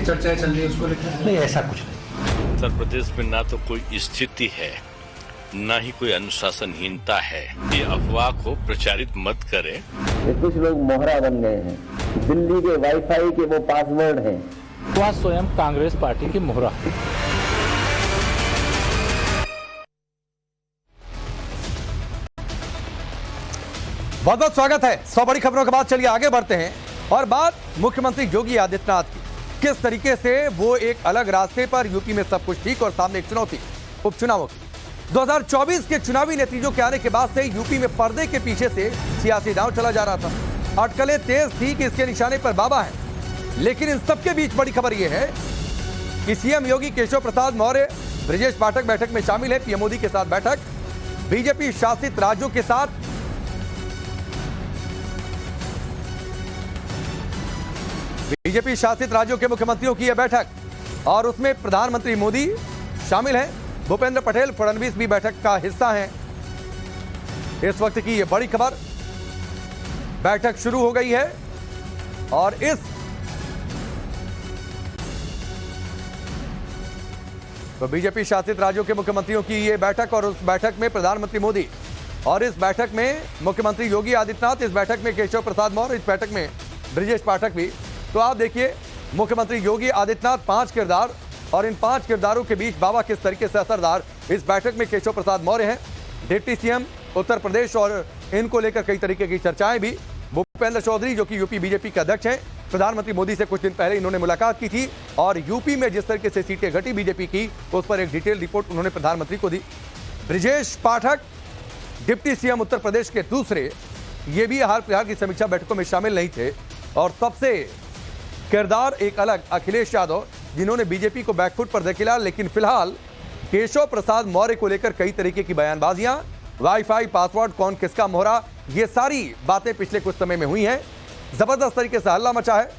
की चर्चाएं चल रही है उसको लेकर? नहीं, ऐसा कुछ नहीं। उत्तर प्रदेश में ना तो कोई स्थिति है, ना ही कोई अनुशासनहीनता है। ये अफवाह को प्रचारित मत करें। कुछ लोग मोहरा बन गए हैं, दिल्ली के वाईफाई के वो पासवर्ड हैं। वह स्वयं कांग्रेस पार्टी की मोहरा। बहुत बहुत स्वागत है। 100 बड़ी खबरों के बाद चलिए आगे बढ़ते हैं और बात मुख्यमंत्री योगी आदित्यनाथ की। किस तरीके से वो एक अलग रास्ते पर, यूपी में सब कुछ ठीक और सामने एक चुनौती उपचुनावों की। 2024 के चुनावी नतीजों के आने के बाद से यूपी में पर्दे के पीछे से सियासी दांव चला जा रहा था। अटकलें तेज थी कि इसके निशाने पर बाबा है, लेकिन इन सबके बीच बड़ी खबर यह है कि सीएम योगी केशव प्रसाद मौर्य ब्रजेश पाठक बैठक में शामिल है। पीएम मोदी के साथ बैठक, बीजेपी शासित राज्यों के साथ बीजेपी शासित राज्यों के मुख्यमंत्रियों की यह बैठक और उसमें प्रधानमंत्री मोदी शामिल हैं। भूपेंद्र पटेल, फडणवीस भी बैठक का हिस्सा हैं। इस वक्त की यह बड़ी खबर, बैठक शुरू हो गई है और इस तो बीजेपी शासित राज्यों के मुख्यमंत्रियों की यह बैठक और उस बैठक में प्रधानमंत्री मोदी और इस बैठक में मुख्यमंत्री योगी आदित्यनाथ, इस बैठक में केशव प्रसाद मौर्य, इस बैठक में ब्रजेश पाठक भी। तो आप देखिए, मुख्यमंत्री योगी आदित्यनाथ 5 किरदार और इन 5 किरदारों के बीच बाबा किस तरीके से असरदार। इस बैठक में केशव प्रसाद मौर्य हैं, डिप्टी सीएम उत्तर प्रदेश, और इनको लेकर कई तरीके की चर्चाएं भी। भूपेंद्र चौधरी जो कि यूपी बीजेपी के अध्यक्ष हैं, प्रधानमंत्री मोदी से कुछ दिन पहले इन्होंने मुलाकात की थी और यूपी में जिस तरीके से सीटें घटी बीजेपी की, उस पर एक डिटेल रिपोर्ट उन्होंने प्रधानमंत्री को दी। ब्रजेश पाठक डिप्टी सीएम उत्तर प्रदेश के दूसरे, ये भी हाल फिलहाल की समीक्षा बैठकों में शामिल नहीं थे। और सबसे किरदार एक अलग, अखिलेश यादव, जिन्होंने बीजेपी को बैकफुट पर धकेला। लेकिन फिलहाल केशव प्रसाद मौर्य को लेकर कई तरीके की बयानबाजियां, वाईफाई, पासवर्ड, कौन किसका मोहरा, ये सारी बातें पिछले कुछ समय में हुई हैं। जबरदस्त तरीके से हल्ला मचा है,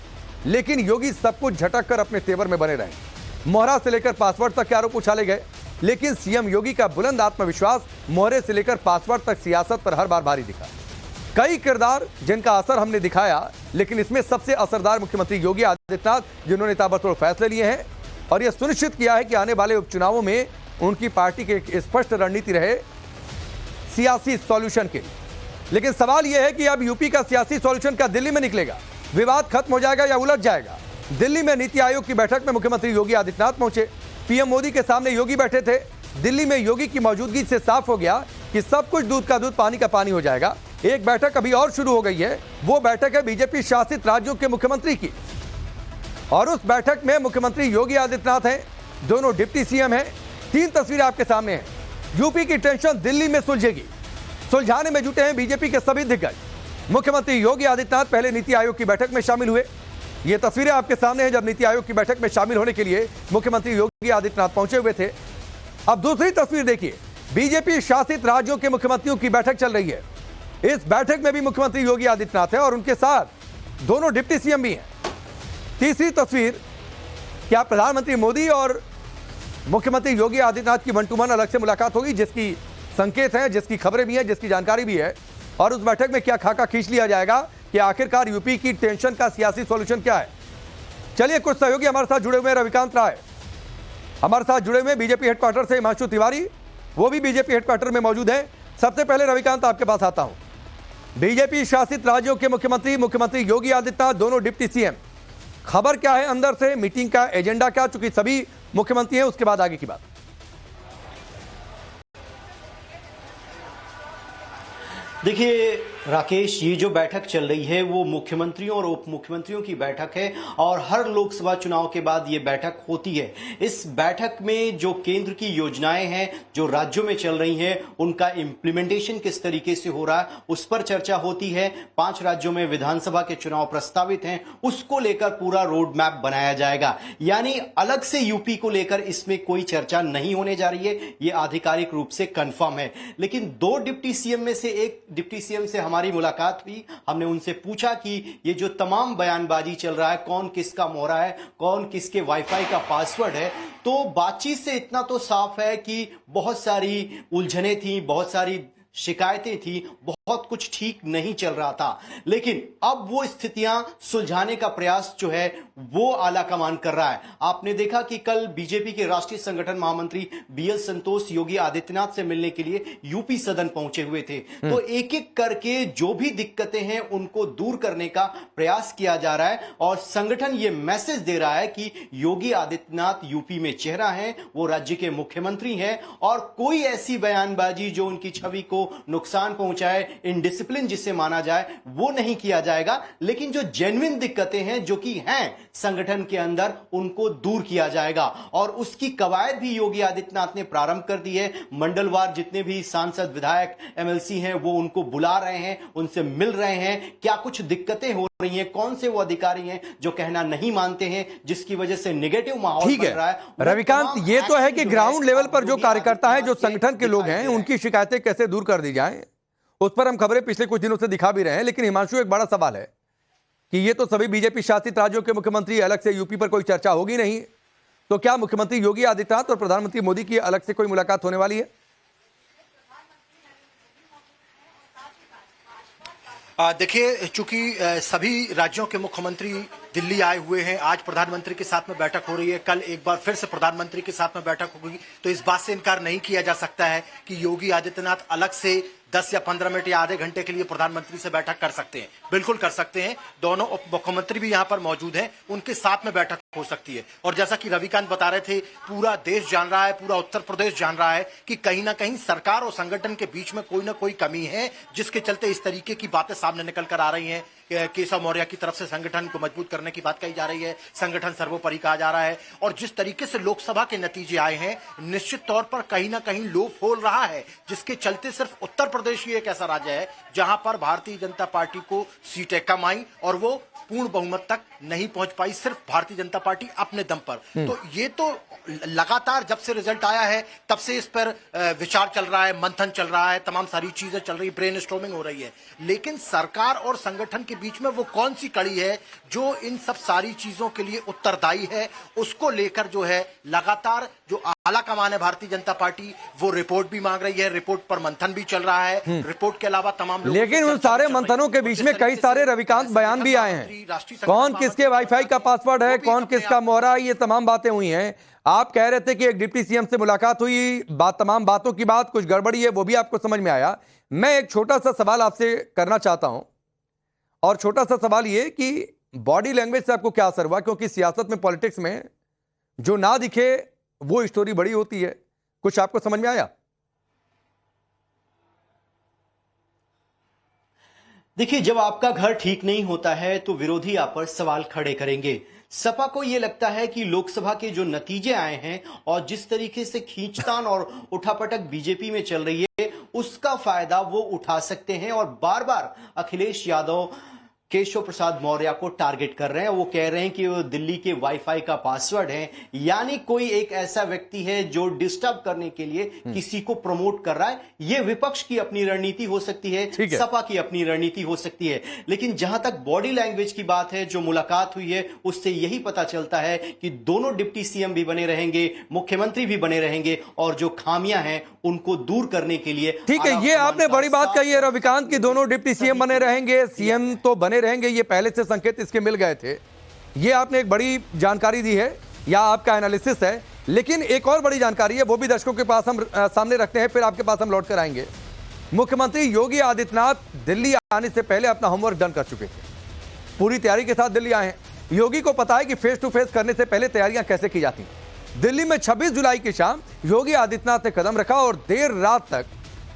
लेकिन योगी सब कुछ झटक कर अपने तेवर में बने रहे। मोहरा से लेकर पासवर्ड तक के आरोप उछाले गए, लेकिन सीएम योगी का बुलंद आत्मविश्वास मोहरे से लेकर पासवर्ड तक सियासत पर हर बार भारी दिखा। कई किरदार जिनका असर हमने दिखाया, लेकिन इसमें सबसे असरदार मुख्यमंत्री योगी आदित्यनाथ, जिन्होंने ताबड़तोड़ फैसले लिए हैं और यह सुनिश्चित किया है कि आने वाले उपचुनावों में उनकी पार्टी की एक स्पष्ट रणनीति रहे सियासी सॉल्यूशन के। लेकिन सवाल यह है कि अब यूपी का सियासी सॉल्यूशन क्या दिल्ली में निकलेगा? विवाद खत्म हो जाएगा या उलझ जाएगा? दिल्ली में नीति आयोग की बैठक में मुख्यमंत्री योगी आदित्यनाथ पहुंचे, पीएम मोदी के सामने योगी बैठे थे। दिल्ली में योगी की मौजूदगी से साफ हो गया कि सब कुछ दूध का दूध, पानी का पानी हो जाएगा। एक बैठक अभी और शुरू हो गई है, वो बैठक है बीजेपी शासित राज्यों के मुख्यमंत्री की और उस बैठक में मुख्यमंत्री योगी आदित्यनाथ हैं, दोनों डिप्टी सीएम हैं। 3 तस्वीरें आपके सामने हैं। यूपी की टेंशन दिल्ली में सुलझेगी, सुलझाने में जुटे हैं बीजेपी के सभी दिग्गज। मुख्यमंत्री योगी आदित्यनाथ पहले नीति आयोग की बैठक में शामिल हुए। ये तस्वीरें आपके सामने हैं जब नीति आयोग की बैठक में शामिल होने के लिए मुख्यमंत्री योगी आदित्यनाथ पहुंचे हुए थे। अब दूसरी तस्वीर देखिए, बीजेपी शासित राज्यों के मुख्यमंत्रियों की बैठक चल रही है। इस बैठक में भी मुख्यमंत्री योगी आदित्यनाथ है और उनके साथ दोनों डिप्टी सीएम भी हैं। तीसरी तस्वीर, क्या प्रधानमंत्री मोदी और मुख्यमंत्री योगी आदित्यनाथ की वन टू वन अलग से मुलाकात होगी, जिसकी संकेत है, जिसकी खबरें भी हैं, जिसकी जानकारी भी है। और उस बैठक में क्या खाका खींच लिया जाएगा कि आखिरकार यूपी की टेंशन का सियासी सॉल्यूशन क्या है। चलिए, कुछ सहयोगी हमारे साथ जुड़े हुए। रविकांत राय हमारे साथ जुड़े हुए बीजेपी हेडक्वार्टर से, हिमांशु तिवारी वो भी बीजेपी हेडक्वार्टर में मौजूद है। सबसे पहले रविकांत, आपके पास आता हूं। बीजेपी शासित राज्यों के मुख्यमंत्री योगी आदित्यनाथ, दोनों डिप्टी सीएम, खबर क्या है अंदर से, मीटिंग का एजेंडा क्या, चूंकि सभी मुख्यमंत्री हैं, उसके बाद आगे की बात। देखिए राकेश, ये जो बैठक चल रही है वो मुख्यमंत्रियों और उप मुख्यमंत्रियों की बैठक है और हर लोकसभा चुनाव के बाद ये बैठक होती है। इस बैठक में जो केंद्र की योजनाएं हैं, जो राज्यों में चल रही हैं, उनका इम्प्लीमेंटेशन किस तरीके से हो रहा है, उस पर चर्चा होती है। 5 राज्यों में विधानसभा के चुनाव प्रस्तावित हैं, उसको लेकर पूरा रोड मैप बनाया जाएगा। यानी अलग से यूपी को लेकर इसमें कोई चर्चा नहीं होने जा रही है, ये आधिकारिक रूप से कंफर्म है। लेकिन 2 डिप्टी सीएम में से एक डिप्टी सीएम से हमारी मुलाकात हुई, हमने उनसे पूछा कि ये जो तमाम बयानबाजी चल रहा है, कौन किसका मोहरा है, कौन किसके वाईफाई का पासवर्ड है, तो बातचीत से इतना तो साफ है कि बहुत सारी उलझनें थी, बहुत सारी शिकायतें थी, बहुत कुछ ठीक नहीं चल रहा था, लेकिन अब वो स्थितियां सुलझाने का प्रयास जो है वो आला कमान कर रहा है। आपने देखा कि कल बीजेपी के राष्ट्रीय संगठन महामंत्री बीएल संतोष योगी आदित्यनाथ से मिलने के लिए यूपी सदन पहुंचे हुए थे। तो एक एक करके जो भी दिक्कतें हैं उनको दूर करने का प्रयास किया जा रहा है और संगठन ये मैसेज दे रहा है कि योगी आदित्यनाथ यूपी में चेहरा है, वो राज्य के मुख्यमंत्री हैं और कोई ऐसी बयानबाजी जो उनकी छवि को नुकसान पहुंचाए, इनडिसिप्लिन जिसे माना जाए, वो नहीं किया जाएगा। लेकिन जो जेन्युइन दिक्कतें हैं जो कि हैं संगठन के अंदर, उनको दूर किया जाएगा और उसकी कवायद भी योगी आदित्यनाथ ने प्रारंभ कर दी है। मंडलवार जितने भी सांसद, विधायक, एमएलसी हैं वो उनको बुला रहे हैं, उनसे मिल रहे हैं, क्या कुछ दिक्कतें हो रही हैं, कौन से वो अधिकारी हैं जो कहना नहीं मानते हैं, जिसकी वजह से नेगेटिव माहौल बन रहा है। रविकांत, ये तो है कि ग्राउंड लेवल पर जो कार्यकर्ता है, जो संगठन के लोग हैं, उनकी शिकायतें कैसे दूर कर दी जाएं, उस पर हम खबरें पिछले कुछ दिनों से दिखा भी रहे हैं। लेकिन हिमांशु, एक बड़ा सवाल है कि ये तो सभी बीजेपी शासित राज्यों के मुख्यमंत्री, अलग से यूपी पर कोई चर्चा होगी नहीं, तो क्या मुख्यमंत्री योगी आदित्यनाथ और प्रधानमंत्री मोदी की अलग से कोई मुलाकात होने वाली है? देखिए, चूंकि सभी राज्यों के मुख्यमंत्री दिल्ली आए हुए हैं, आज प्रधानमंत्री के साथ में बैठक हो रही है, कल एक बार फिर से प्रधानमंत्री के साथ में बैठक होगी, तो इस बात से इनकार नहीं किया जा सकता है कि योगी आदित्यनाथ अलग से 10 या 15 मिनट या आधे घंटे के लिए प्रधानमंत्री से बैठक कर सकते हैं। बिल्कुल कर सकते हैं। दोनों उप मुख्यमंत्री भी यहाँ पर मौजूद हैं, उनके साथ में बैठक हो सकती है। और जैसा कि रविकांत बता रहे थे, पूरा देश जान रहा है, पूरा उत्तर प्रदेश जान रहा है कि कहीं ना कहीं सरकार और संगठन के बीच में कोई ना कोई कमी है, जिसके चलते इस तरीके की बातें सामने निकल कर आ रही हैं। केशव मौर्य की तरफ से संगठन को मजबूत करने की बात कही जा रही है, संगठन सर्वोपरि कहा जा रहा है, और जिस तरीके से लोकसभा के नतीजे आए हैं, निश्चित तौर पर कहीं ना कहीं लो फूल रहा है, जिसके चलते सिर्फ उत्तर प्रदेश ही एक ऐसा राज्य है जहां पर भारतीय जनता पार्टी को सीटें कम आई और वो पूर्ण बहुमत तक नहीं पहुंच पाई, सिर्फ भारतीय जनता पार्टी अपने दम पर। तो ये तो लगातार जब से रिजल्ट आया है तब से इस पर विचार चल रहा है, मंथन चल रहा है, तमाम सारी चीजें चल रही, ब्रेनस्टॉर्मिंग हो रही है। लेकिन सरकार और संगठन के बीच में वो कौन सी कड़ी है जो इन सब सारी चीजों के लिए उत्तरदायी है, उसको लेकर जो है लगातार जो आला कमान है भारतीय जनता पार्टी, वो रिपोर्ट भी मांग रही है, रिपोर्ट पर मंथन भी चल रहा है, रिपोर्ट के अलावा तमाम। लेकिन उन सारे मंथनों के बीच में कई सारे रविकांत बयान भी आए हैं, कौन किसके वाईफाई का पासवर्ड है, कौन किसका मोहरा, ये तमाम बातें हुई हैं। आप कह रहे थे कि एक डिप्टी सीएम से मुलाकात हुई, तमाम बातों की बात, कुछ गड़बड़ी है, वो भी आपको समझ में आया। मैं एक छोटा सा सवाल आपसे करना चाहता हूं, और छोटा सा सवाल ये कि बॉडी लैंग्वेज से आपको क्या असर हुआ, क्योंकि सियासत में, पॉलिटिक्स में जो ना दिखे वो स्टोरी बड़ी होती है, कुछ आपको समझ में आया? देखिए, जब आपका घर ठीक नहीं होता है तो विरोधी आप पर सवाल खड़े करेंगे। सपा को यह लगता है कि लोकसभा के जो नतीजे आए हैं और जिस तरीके से खींचतान और उठापटक बीजेपी में चल रही है, उसका फायदा वो उठा सकते हैं और बार बार अखिलेश यादव, केशव प्रसाद मौर्य को टारगेट कर रहे हैं। वो कह रहे हैं कि वो दिल्ली के वाईफाई का पासवर्ड है, यानी कोई एक ऐसा व्यक्ति है जो डिस्टर्ब करने के लिए किसी को प्रमोट कर रहा है। ये विपक्ष की अपनी रणनीति हो सकती है, सपा की अपनी रणनीति हो सकती है। लेकिन जहां तक बॉडी लैंग्वेज की बात है, जो मुलाकात हुई है, उससे यही पता चलता है कि दोनों डिप्टी सीएम भी बने रहेंगे, मुख्यमंत्री भी बने रहेंगे और जो खामियां हैं उनको दूर करने के लिए। ठीक है, ये आपने बड़ी बात कही है रविकांत की, दोनों डिप्टी सीएम बने रहेंगे, सीएम तो बने रहेंगे, ये पहले से संकेत इसके मिल गए थे। ये आपने एक बड़ी जानकारी दी है, या आपका एनालिसिस है। लेकिन एक और बड़ी जानकारी है, वो भी दर्शकों के पास हम सामने रखते हैं, फिर आपके पास हम लौट कर आएंगे। मुख्यमंत्री योगी आदित्यनाथ दिल्ली आने से पहले अपना होमवर्क डन कर चुके थे, पूरी तैयारी के साथ दिल्ली आए हैं। योगी को पता है कि फेस टू फेस करने से पहले तैयारियां कैसे की जाती हैं। दिल्ली में 26 जुलाई की शाम योगी आदित्यनाथ ने कदम रखा और देर रात तक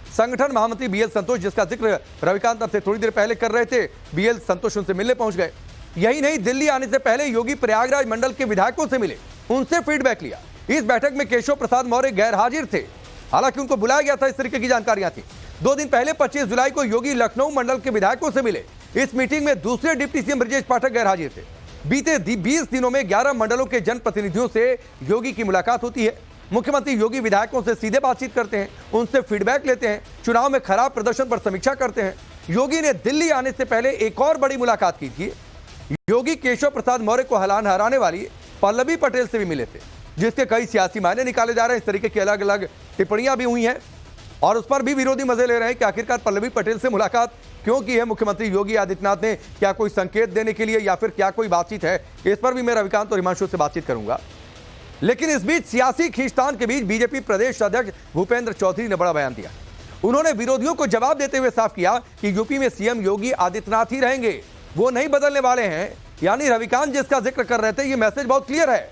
संगठन महामंत्री बीएल संतोष, जिसका जिक्र रविकांत अब से थोड़ी देर पहले कर रहे थे, बीएल संतोष उनसे मिलने पहुंच गए। यही नहीं, दिल्ली आने से पहले योगी प्रयागराज मंडल के विधायकों से मिले, उनसे फीडबैक लिया। इस बैठक में केशव प्रसाद मौर्य गैर हाजिर थे, हालांकि उनको बुलाया गया था, इस तरीके की जानकारियां थी। 2 दिन पहले 25 जुलाई को योगी लखनऊ मंडल के विधायकों से मिले। इस मीटिंग में दूसरे डिप्टी सीएम ब्रजेश पाठक गैर हाजिर थे। बीते 20 दिनों में 11 मंडलों के जनप्रतिनिधियों से योगी की मुलाकात होती है। मुख्यमंत्री योगी विधायकों से सीधे बातचीत करते हैं, उनसे फीडबैक लेते हैं, चुनाव में खराब प्रदर्शन पर समीक्षा करते हैं। योगी ने दिल्ली आने से पहले एक और बड़ी मुलाकात की थी। योगी केशव प्रसाद मौर्य को हराने वाली पल्लवी पटेल से भी मिले थे, जिसके कई सियासी मायने निकाले जा रहे हैं। इस तरीके की अलग अलग टिप्पणियां भी हुई हैं और उस पर भी विरोधी मजे ले रहे हैं कि आखिरकार पल्लवी पटेल से मुलाकात क्यों की है मुख्यमंत्री योगी आदित्यनाथ ने, क्या कोई संकेत देने के लिए या फिर क्या कोई बातचीत है। इस पर भी मैं रविकांत और हिमांशु से बातचीत करूंगा। लेकिन इस बीच सियासी खींचतान के बीच बीजेपी प्रदेश अध्यक्ष भूपेंद्र चौधरी ने बड़ा बयान दिया। उन्होंने विरोधियों को जवाब देते हुए साफ किया कि यूपी में सीएम योगी आदित्यनाथ ही रहेंगे, वो नहीं बदलने वाले हैं। यानी रविकांत जिसका जिक्र कर रहे थे, ये मैसेज बहुत क्लियर है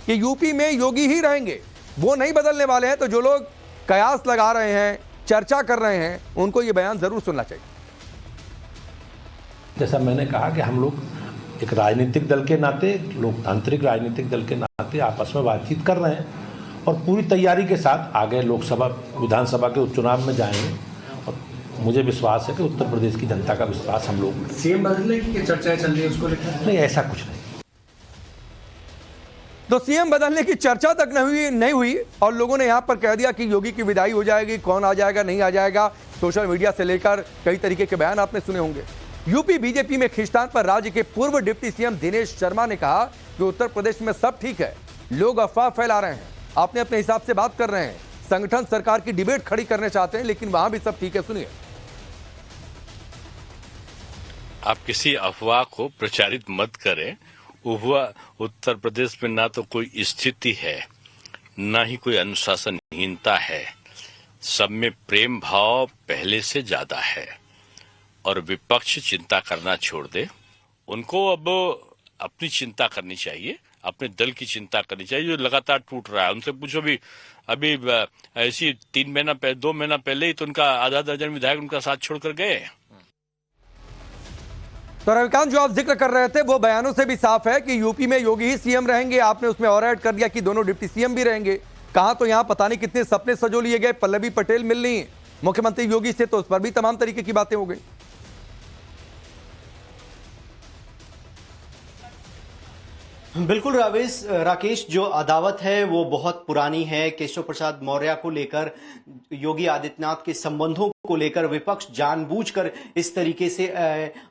कि यूपी में योगी ही रहेंगे, वो नहीं बदलने वाले हैं। तो जो लोग कयास लगा रहे हैं, चर्चा कर रहे हैं, उनको ये बयान जरूर सुनना चाहिए। जैसा मैंने कहा कि हम लोग एक राजनीतिक दल के नाते, लोकतांत्रिक राजनीतिक दल के नाते आपस में बातचीत कर रहे हैं और पूरी तैयारी के साथ आगे लोकसभा विधानसभा के उपचुनाव में जाएंगे। और मुझे विश्वास है कि उत्तर प्रदेश की जनता का विश्वास हम लोग। सीएम बदलने की चर्चाएं चल रही है, उसको लेकर नहीं, ऐसा कुछ नहीं। तो सीएम बदलने की चर्चा तक नहीं हुई और लोगों ने यहां पर कह दिया कि योगी की विदाई हो जाएगी, कौन आ जाएगा नहीं आ जाएगा। सोशल मीडिया से लेकर कई तरीके के बयान आपने सुने होंगे। यूपी बीजेपी में खींचतान पर राज्य के पूर्व डिप्टी सीएम दिनेश शर्मा ने कहा कि उत्तर प्रदेश में सब ठीक है, लोग अफवाह फैला रहे हैं, अपने अपने हिसाब से बात कर रहे हैं, संगठन सरकार की डिबेट खड़ी करने चाहते हैं, लेकिन वहां भी सब ठीक है। सुनिए। आप किसी अफवाह को प्रचारित मत करें। उत्तर प्रदेश में ना तो कोई स्थिति है, ना ही कोई अनुशासनहीनता है। सब में प्रेम भाव पहले से ज्यादा है और विपक्ष चिंता करना छोड़ दे। उनको अब अपनी चिंता करनी चाहिए, अपने दल की चिंता करनी चाहिए जो लगातार टूट रहा है। उनसे पूछो अभी ऐसी 2 महीना पहले ही तो उनका आधा दर्जन विधायक उनका साथ छोड़कर गए। तो रविकांत, जो आप जिक्र कर रहे थे वो बयानों से भी साफ है कि यूपी में योगी ही सीएम रहेंगे। आपने उसमें और ऐड कर दिया कि दोनों डिप्टी सीएम भी रहेंगे। कहा तो यहां पता नहीं कितने सपने सजो लिए गए, पल्लवी पटेल मिल रही मुख्यमंत्री योगी से, तो उस पर भी तमाम तरीके की बातें हो गई। बिल्कुल राकेश, जो अदावत है वो बहुत पुरानी है। केशव प्रसाद मौर्य को लेकर, योगी आदित्यनाथ के संबंधों को लेकर विपक्ष जानबूझकर इस तरीके से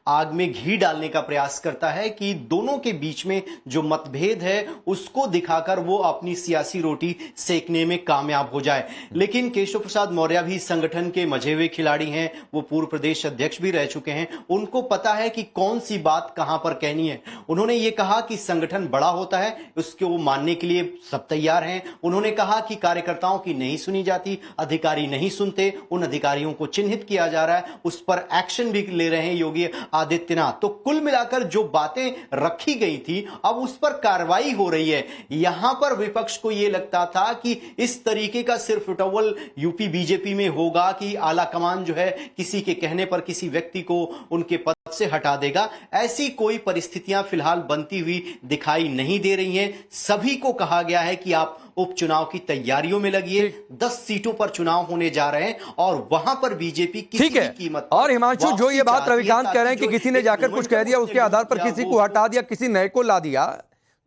आग में घी डालने का प्रयास करता है कि दोनों के बीच में जो मतभेद है उसको दिखाकर वो अपनी सियासी रोटी सेकने में कामयाब हो जाए। लेकिन केशव प्रसाद मौर्य भी संगठन के मजे हुए खिलाड़ी हैं, वो पूर्व प्रदेश अध्यक्ष भी रह चुके हैं। उनको पता है कि कौन सी बात कहां पर कहनी है। उन्होंने ये कहा कि संगठन बड़ा होता है, उसको वो मानने के लिए सब तैयार हैं। उन्होंने कहा कि कार्यकर्ताओं की नहीं सुनी जाती, अधिकारी नहीं सुनते, उन अधिकारियों को चिन्हित किया जा रहा है, उस पर एक्शन भी ले रहे हैं योगी आदित्यनाथ। तो कुल मिलाकर जो बातें रखी गई थी अब उस पर कार्रवाई हो रही है। यहां पर विपक्ष को यह लगता था कि इस तरीके का सिर्फ टॉवल यूपी बीजेपी में होगा कि आला कमान जो है किसी के कहने पर किसी व्यक्ति को उनके पद से हटा देगा। ऐसी कोई परिस्थितियां फिलहाल बनती हुई दिखाई नहीं दे रही हैं। सभी को कहा गया है कि आप उपचुनाव की तैयारियों में लगिए। 10 सीटों पर चुनाव होने जा रहे हैं और वहां पर बीजेपी किसी भी कीमत। और हिमांशु, जो ये बात रविकांत कह रहे हैं कि किसी ने जाकर कुछ कह दिया, उसके आधार पर किसी को हटा दिया, किसी नए को ला दिया,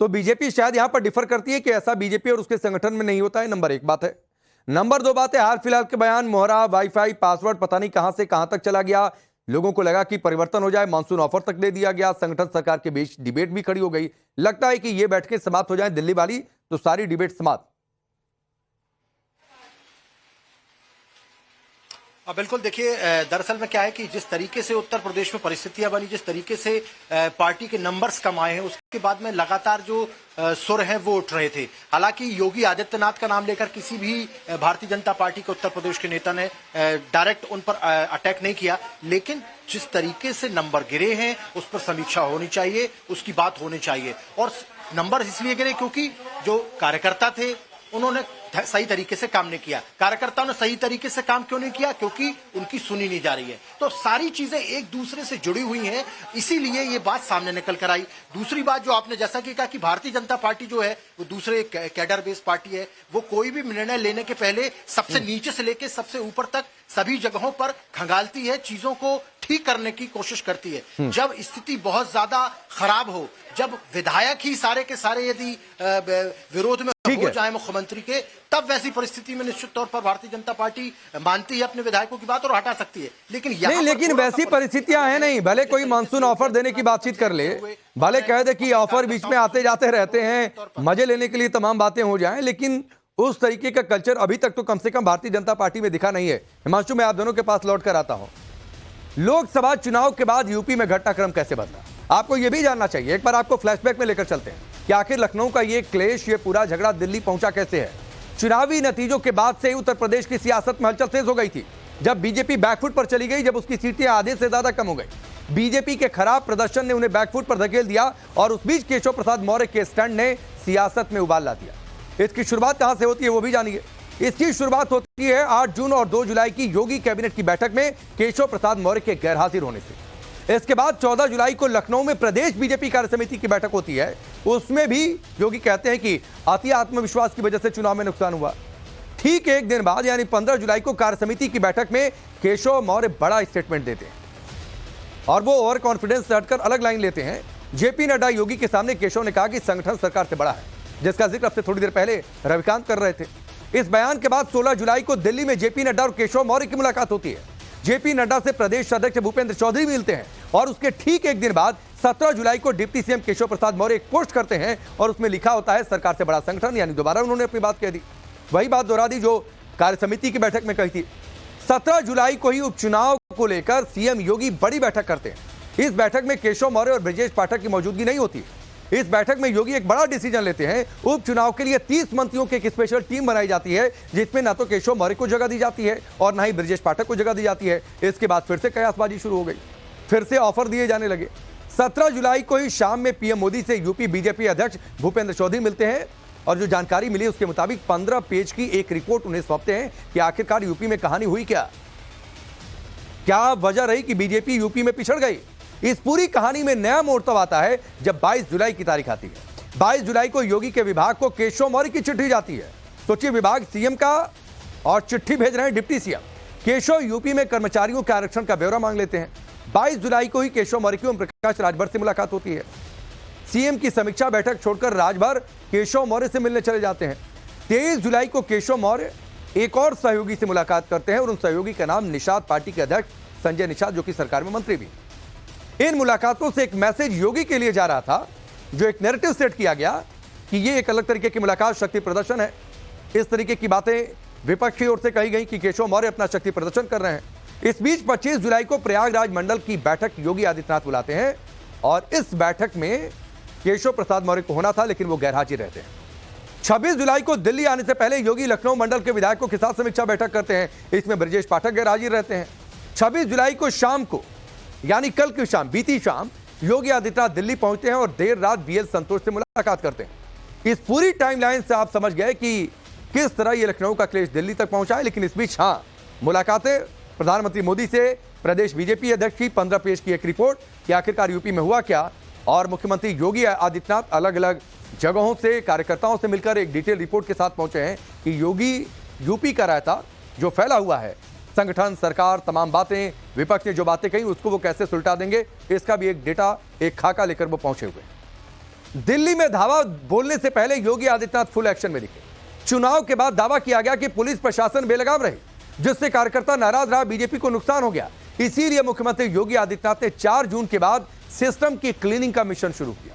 तो बीजेपी शायद यहां पर डिफर करती है कि ऐसा बीजेपी और उसके संगठन में नहीं होता है। नंबर 1 बात है। नंबर 2 बात है, हाल फिलहाल के बयान, मोहरा, वाईफाई, पासवर्ड पता नहीं कहां से कहां तक चला गया। लोगों को लगा कि परिवर्तन हो जाए, मानसून ऑफर तक दे दिया गया, संगठन सरकार के बीच डिबेट भी खड़ी हो गई। लगता है कि ये बैठकें समाप्त हो जाए दिल्ली वाली तो सारी डिबेट समाप्त। बिल्कुल, देखिए दरअसल में क्या है कि जिस तरीके से उत्तर प्रदेश में परिस्थितियां बनी, जिस तरीके से पार्टी के नंबर्स कम आए हैं, उसके बाद में लगातार जो सुर हैं वो उठ रहे थे। हालांकि योगी आदित्यनाथ का नाम लेकर किसी भी भारतीय जनता पार्टी के उत्तर प्रदेश के नेता ने डायरेक्ट उन पर अटैक नहीं किया, लेकिन जिस तरीके से नंबर गिरे हैं उस पर समीक्षा होनी चाहिए, उसकी बात होनी चाहिए। और नंबर इसलिए गिरे क्योंकि जो कार्यकर्ता थे उन्होंने सही तरीके से काम नहीं किया। कार्यकर्ताओं ने सही तरीके से काम क्यों नहीं किया? क्योंकि उनकी सुनी नहीं जा रही है। तो सारी चीजें एक दूसरे से जुड़ी हुई हैं, इसीलिए ये बात सामने निकल कर आई। दूसरी बात जो आपने जैसा कि कहा कि भारतीय जनता पार्टी जो है वो दूसरे कैडर बेस्ड पार्टी है, वो कोई भी निर्णय लेने के पहले सबसे नीचे से लेकर सबसे ऊपर तक सभी जगहों पर खंगालती है, चीजों को ठीक करने की कोशिश करती है। जब स्थिति बहुत ज्यादा खराब हो, जब विधायक ही सारे के सारे यदि विरोध में हो जाए मुख्यमंत्री के, तब वैसी परिस्थिति में निश्चित तौर पर भारतीय जनता पार्टी मानती है अपने विधायकों की बात और हटा सकती है। लेकिन वैसी परिस्थितियां हैं नहीं। भले कोई मानसून ऑफर देने की बातचीत कर ले, भले कह दे कि ऑफर बीच में आते जाते रहते हैं, मजे लेने के लिए तमाम बातें हो जाएं, लेकिन उस तरीके का कल्चर अभी तक तो कम से कम भारतीय जनता पार्टी में दिखा नहीं है। हिमांशु, मैं आप दोनों के पास लौट कर आता हूं। लोकसभा चुनाव के बाद यूपी में घटनाक्रम कैसे बदला, आपको यह भी जानना चाहिए। एक बार आपको फ्लैशबैक में लेकर चलते हैं कि आखिर लखनऊ का ये क्लेश, ये पूरा झगड़ा दिल्ली पहुंचा कैसे है। चुनावी नतीजों के बाद से उत्तर प्रदेश की सियासत में हलचल तेज हो गई थी। जब बीजेपी बैकफुट पर चली गई, जब उसकी सीटें आधे से ज्यादा कम हो गई, बीजेपी के खराब प्रदर्शन ने उन्हें बैकफुट पर धकेल दिया और उस बीच केशव प्रसाद मौर्य के स्टैंड ने सियासत में उबाल ला दिया। इसकी शुरुआत कहां से होती है वो भी जानिए। इसकी शुरुआत होती है 8 जून और 2 जुलाई की योगी कैबिनेट की बैठक में केशव प्रसाद मौर्य के गैरहाजिर होने से। इसके बाद 14 जुलाई को लखनऊ में प्रदेश बीजेपी कार्यसमिति की बैठक होती है। उसमें भी योगी कहते हैं कि अति आत्मविश्वास की वजह से चुनाव में नुकसान हुआ। ठीक एक दिन बाद यानी 15 जुलाई को कार्यसमिति की बैठक में केशव मौर्य बड़ा स्टेटमेंट देते हैं और वो ओवर कॉन्फिडेंस से हटकर अलग लाइन लेते हैं। जेपी नड्डा योगी के सामने केशव ने कहा कि संगठन सरकार से बड़ा है, जिसका जिक्र अब से थोड़ी देर पहले रविकांत कर रहे थे। इस बयान के बाद 16 जुलाई को दिल्ली में जेपी नड्डा और केशव मौर्य की मुलाकात होती है। जेपी नड्डा से प्रदेश अध्यक्ष भूपेंद्र चौधरी मिलते हैं और उसके ठीक एक दिन बाद 17 जुलाई को डिप्टी सीएम केशव प्रसाद मौर्य एक पोस्ट करते हैं और उसमें लिखा होता है सरकार से बड़ा संगठन, यानी दोबारा उन्होंने अपनी बात कह दी, वही बात दोहरा दी जो कार्यसमिति की बैठक में कही थी। 17 जुलाई को ही उपचुनाव को लेकर सीएम योगी बड़ी बैठक करते हैं। इस बैठक में केशव मौर्य और ब्रजेश पाठक की मौजूदगी नहीं होती। इस बैठक में योगी एक बड़ा डिसीजन लेते हैं। उपचुनाव के लिए 30 मंत्रियों की एक स्पेशल टीम बनाई जाती है, जिसमें ना तो केशव मौर्य को जगह दी जाती है और ना ही ब्रजेश पाठक को जगह दी जाती है। इसके बाद फिर से कयासबाजी शुरू हो गई, फिर से ऑफर दिए जाने लगे। 17 जुलाई को ही शाम में पीएम मोदी से यूपी बीजेपी अध्यक्ष भूपेंद्र चौधरी मिलते हैं और जो जानकारी मिली उसके मुताबिक 15 पेज की एक रिपोर्ट उन्हें सौंपते हैं कि आखिरकार यूपी में कहानी हुई क्या वजह रही कि बीजेपी यूपी में पिछड़ गई। इस पूरी कहानी में नया मोड़ तब आता है जब 22 जुलाई की तारीख आती है। 22 जुलाई को योगी के विभाग को केशव मौर्य की चिट्ठी जाती है। सोचिए, विभाग सीएम का और चिट्ठी भेज रहे हैं डिप्टी सीएम। केशव यूपी में कर्मचारियों के आरक्षण का ब्यौरा मांग लेते हैं। 22 जुलाई को ही केशव मौर्य की ओम प्रकाश राजभर से मुलाकात होती है। सीएम की समीक्षा बैठक छोड़कर राजभर केशव मौर्य से मिलने चले जाते हैं। 23 जुलाई को केशव मौर्य एक और सहयोगी से मुलाकात करते हैं और उन सहयोगी का नाम निषाद पार्टी के अध्यक्ष संजय निषाद, जो कि सरकार में मंत्री भी। इन मुलाकातों से एक मैसेज योगी के लिए जा रहा था, जो एक नैरेटिव सेट किया गया कि ये एक अलग तरीके की मुलाकात शक्ति प्रदर्शन है। इस तरीके की बातें विपक्ष की ओर से कही गई कि केशव मौर्य अपना शक्ति प्रदर्शन कर रहे हैं। इस बीच 25 जुलाई को प्रयागराज मंडल की बैठक योगी आदित्यनाथ बुलाते हैं और इस बैठक में केशव प्रसाद मौर्य को होना था, लेकिन वो गैरहाजिर रहते हैं। 26 जुलाई को दिल्ली आने से पहले योगी लखनऊ मंडल के विधायकों के साथ समीक्षा बैठक करते हैं। इसमें ब्रजेश पाठक गैरहाजिर रहते हैं। 26 जुलाई को शाम को, यानी कल की शाम, बीती शाम, योगी आदित्यनाथ दिल्ली पहुंचते हैं और देर रात बीएल संतोष से मुलाकात करते हैं। इस पूरी टाइमलाइन से आप समझ गए कि किस तरह ये लखनऊ का क्लेश दिल्ली तक पहुंचा है। लेकिन इस बीच हाँ, मुलाकातें प्रधानमंत्री मोदी से प्रदेश बीजेपी अध्यक्ष की 15 पेज की एक रिपोर्ट कि आखिरकार यूपी में हुआ क्या, और मुख्यमंत्री योगी आदित्यनाथ अलग अलग जगहों से कार्यकर्ताओं से मिलकर एक डिटेल रिपोर्ट के साथ पहुंचे हैं कि योगी यूपी का रायता जो फैला हुआ है, संगठन, सरकार, तमाम बातें, विपक्ष ने जो बातें कही उसको वो कैसे सुलटा देंगे, इसका भी एक डेटा, एक खाका लेकर वो पहुंचे हुए। दिल्ली में धावा बोलने से पहले योगी आदित्यनाथ फुल एक्शन में दिखे। चुनाव के बाद दावा किया गया कि पुलिस प्रशासन बेलगाम रही, जिससे कार्यकर्ता नाराज रहा, बीजेपी को नुकसान हो गया। इसीलिए मुख्यमंत्री योगी आदित्यनाथ ने 4 जून के बाद सिस्टम की क्लीनिंग का मिशन शुरू किया।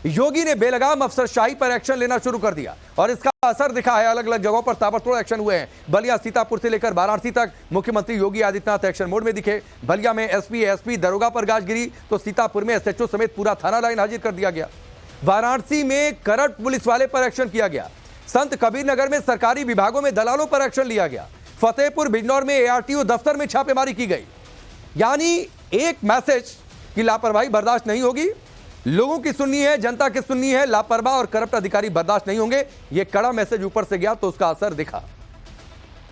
योगी ने बेलगाम अफसरशाही पर एक्शन लेना शुरू कर दिया और इसका असर दिखा है। अलग अलग जगहों पर ताबड़तोड़ एक्शन हुए हैं। बलिया, सीतापुर से लेकर वाराणसी तक मुख्यमंत्री योगी आदित्यनाथ एक्शन मोड में दिखे। बलिया में एसपी दरोगा पर गाज गिरी तो सीतापुर में एसएचओ समेत पूरा थाना लाइन हाजिर कर दिया गया। वाराणसी में करप्ट पुलिस वाले पर एक्शन किया गया। संत कबीर नगर में सरकारी विभागों में दलालों पर एक्शन लिया गया। फतेहपुर बिजनौर में एआरटीओ दफ्तर में छापेमारी की गई। यानी एक मैसेज की लापरवाही बर्दाश्त नहीं होगी, लोगों की सुननी है, जनता की सुननी है, लापरवाह और करप्ट अधिकारी बर्दाश्त नहीं होंगे। यह कड़ा मैसेज ऊपर से गया तो उसका असर दिखा।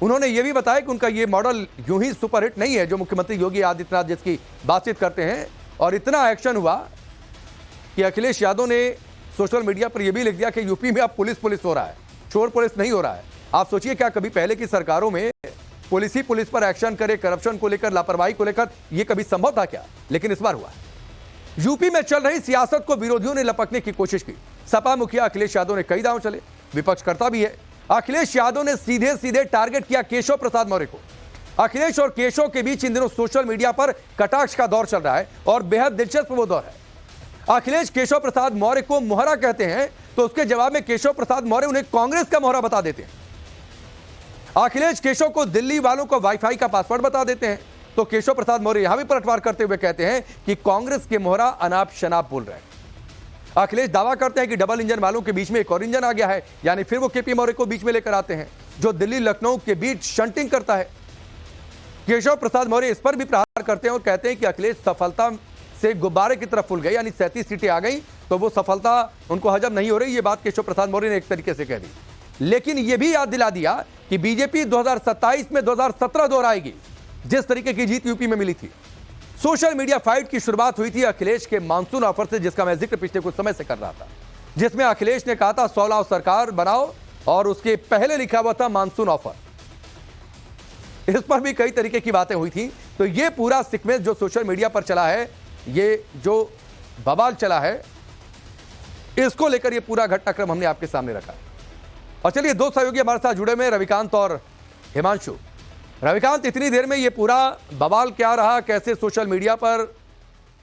उन्होंने यह भी बताया कि उनका यह मॉडल यूं ही सुपरहिट नहीं है जो मुख्यमंत्री योगी आदित्यनाथ जिसकी बातचीत करते हैं। और इतना एक्शन हुआ कि अखिलेश यादव ने सोशल मीडिया पर यह भी लिख दिया कि यूपी में अब पुलिस हो रहा है, चोर पुलिस नहीं हो रहा है। आप सोचिए, क्या कभी पहले की सरकारों में पुलिस ही पुलिस पर एक्शन करे, करप्शन को लेकर, लापरवाही को लेकर, यह कभी संभव था क्या? लेकिन इस बार हुआ। यूपी में चल रही सियासत को विरोधियों ने लपकने की कोशिश की। सपा मुखिया अखिलेश यादव ने कई दांव चले, विपक्ष करता भी है। अखिलेश यादव ने सीधे सीधे टारगेट किया केशव प्रसाद मौर्य को। अखिलेश और केशव के बीच इन दिनों सोशल मीडिया पर कटाक्ष का दौर चल रहा है और बेहद दिलचस्प वो दौर है। अखिलेश केशव प्रसाद मौर्य को मोहरा कहते हैं तो उसके जवाब में केशव प्रसाद मौर्य उन्हें कांग्रेस का मोहरा बता देते हैं। अखिलेश केशव को दिल्ली वालों को वाईफाई का पासवर्ड बता देते हैं, तो केशव प्रसाद मौर्य यहां भी पलटवार करते हुए कहते हैं कि कांग्रेस के मोहरा अनाप शनाप बोल रहे हैं। अखिलेश दावा करते हैं कि डबल इंजन वालों के बीच में एक और इंजन आ गया है, यानी फिर वो केपी मौर्य को बीच में लेकर आते हैं, जो दिल्ली लखनऊ के बीच शंटिंग करता है। केशव प्रसाद मौर्य इस पर भी प्रहार करते हैं और कहते हैं कि अखिलेश सफलता से गुब्बारे की तरफ फूल गए, यानी 37 सीटें आ गई तो वो सफलता उनको हजम नहीं हो रही। ये बात केशव प्रसाद मौर्य ने एक तरीके से कह दी, लेकिन यह भी याद दिला दिया कि बीजेपी 2027 में 2017 दोहराएगी, जिस तरीके की जीत यूपी में मिली थी। सोशल मीडिया फाइट की शुरुआत हुई थी अखिलेश के मानसून ऑफर से, जिसका मैं जिक्र पिछले कुछ समय से कर रहा था, जिसमें अखिलेश ने कहा था 16 सरकार बनाओ, और उसके पहले लिखा हुआ था मानसून ऑफर। इस पर भी कई तरीके की बातें हुई थी। तो ये पूरा सीक्वेंस जो सोशल मीडिया पर चला है, ये जो बवाल चला है, इसको लेकर ये पूरा घटनाक्रम हमने आपके सामने रखा। और चलिए दो सहयोगी हमारे साथ जुड़े में, रविकांत और हिमांशु। रविकांत, इतनी देर में ये पूरा बवाल क्या रहा, कैसे सोशल मीडिया पर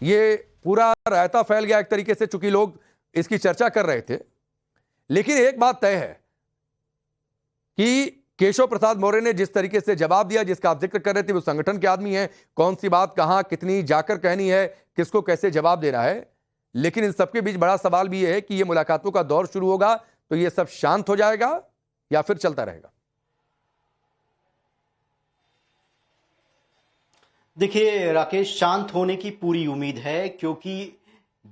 ये पूरा रायता फैल गया एक तरीके से, चूंकि लोग इसकी चर्चा कर रहे थे। लेकिन एक बात तय है कि केशव प्रसाद मौर्य ने जिस तरीके से जवाब दिया, जिसका आप जिक्र कर रहे थे, वो संगठन के आदमी हैं, कौन सी बात कहां कितनी जाकर कहनी है, किसको कैसे जवाब देना है। लेकिन इन सबके बीच बड़ा सवाल भी यह है कि ये मुलाकातों का दौर शुरू होगा तो ये सब शांत हो जाएगा या फिर चलता रहेगा? देखिए राकेश, शांत होने की पूरी उम्मीद है, क्योंकि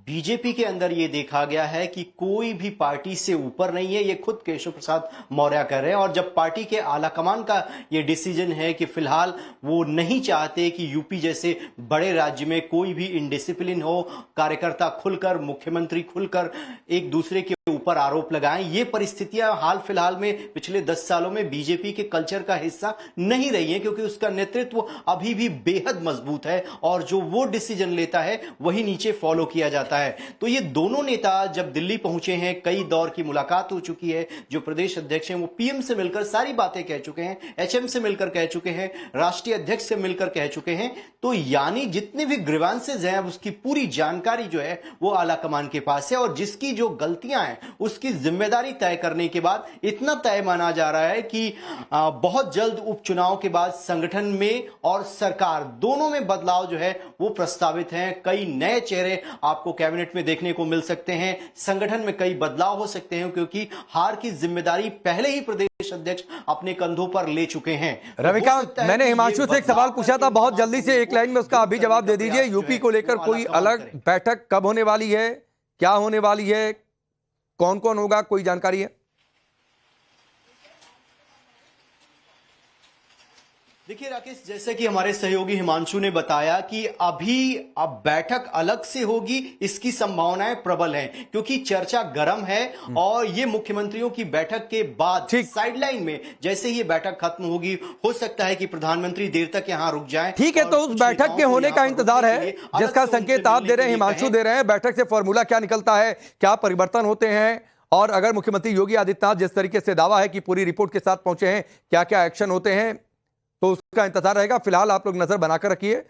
बीजेपी के अंदर ये देखा गया है कि कोई भी पार्टी से ऊपर नहीं है। ये खुद केशव प्रसाद मौर्य कर रहे हैं, और जब पार्टी के आलाकमान का ये डिसीजन है कि फिलहाल वो नहीं चाहते कि यूपी जैसे बड़े राज्य में कोई भी इनडिसिप्लिन हो, कार्यकर्ता खुलकर, मुख्यमंत्री खुलकर एक दूसरे के ऊपर आरोप लगाएं। ये परिस्थितियां हाल फिलहाल में पिछले 10 सालों में बीजेपी के कल्चर का हिस्सा नहीं रही है, क्योंकि उसका नेतृत्व अभी भी बेहद मजबूत है, और जो वो डिसीजन लेता है वही नीचे फॉलो किया जाता है। तो ये दोनों नेता जब दिल्ली पहुंचे हैं, कई दौर की मुलाकात हो चुकी है। जो प्रदेश अध्यक्ष हैं वो पीएम से मिलकर सारी बातें कह चुके हैं, एचएम से मिलकर कह चुके हैं, राष्ट्रीय अध्यक्ष से मिलकर कह चुके हैं। तो यानी जितने भी ग्रीवांसेस हैं उसकी पूरी जानकारी जो है वो आलाकमान के पास है, और जिसकी जो गलतियां हैं उसकी जिम्मेदारी तय करने के बाद इतना तय माना जा रहा है कि बहुत जल्द उपचुनाव के बाद संगठन में और सरकार दोनों में बदलाव जो है वो प्रस्तावित हैं। कई नए चेहरे आपको कैबिनेट में देखने को मिल सकते हैं, संगठन में कई बदलाव हो सकते हैं, क्योंकि हार की जिम्मेदारी पहले ही प्रदेश अध्यक्ष अपने कंधों पर ले चुके हैं। रविकांत, मैंने हिमांशु से एक सवाल पूछा था, बहुत जल्दी से एक लाइन में उसका अभी जवाब दे दीजिए। यूपी को लेकर कोई अलग बैठक कब होने वाली है, क्या होने वाली है, कौन कौन होगा, कोई जानकारी है? देखिए राकेश, जैसे कि हमारे सहयोगी हिमांशु ने बताया कि अब बैठक अलग से होगी, इसकी संभावनाएं प्रबल हैं, क्योंकि चर्चा गर्म है। और ये मुख्यमंत्रियों की बैठक के बाद साइडलाइन में जैसे ही ये बैठक खत्म होगी, हो सकता है कि प्रधानमंत्री देर तक यहां रुक जाएं। ठीक है, तो उस बैठक के होने का इंतजार है, जिसका संकेत आप दे रहे हैं, हिमांशु दे रहे हैं। बैठक से फॉर्मूला क्या निकलता है, क्या परिवर्तन होते हैं, और अगर मुख्यमंत्री योगी आदित्यनाथ जिस तरीके से दावा है कि पूरी रिपोर्ट के साथ पहुंचे हैं, क्या क्या एक्शन होते हैं, तो उसका इंतजार रहेगा। फिलहाल आप लोग नजर बनाकर रखिए।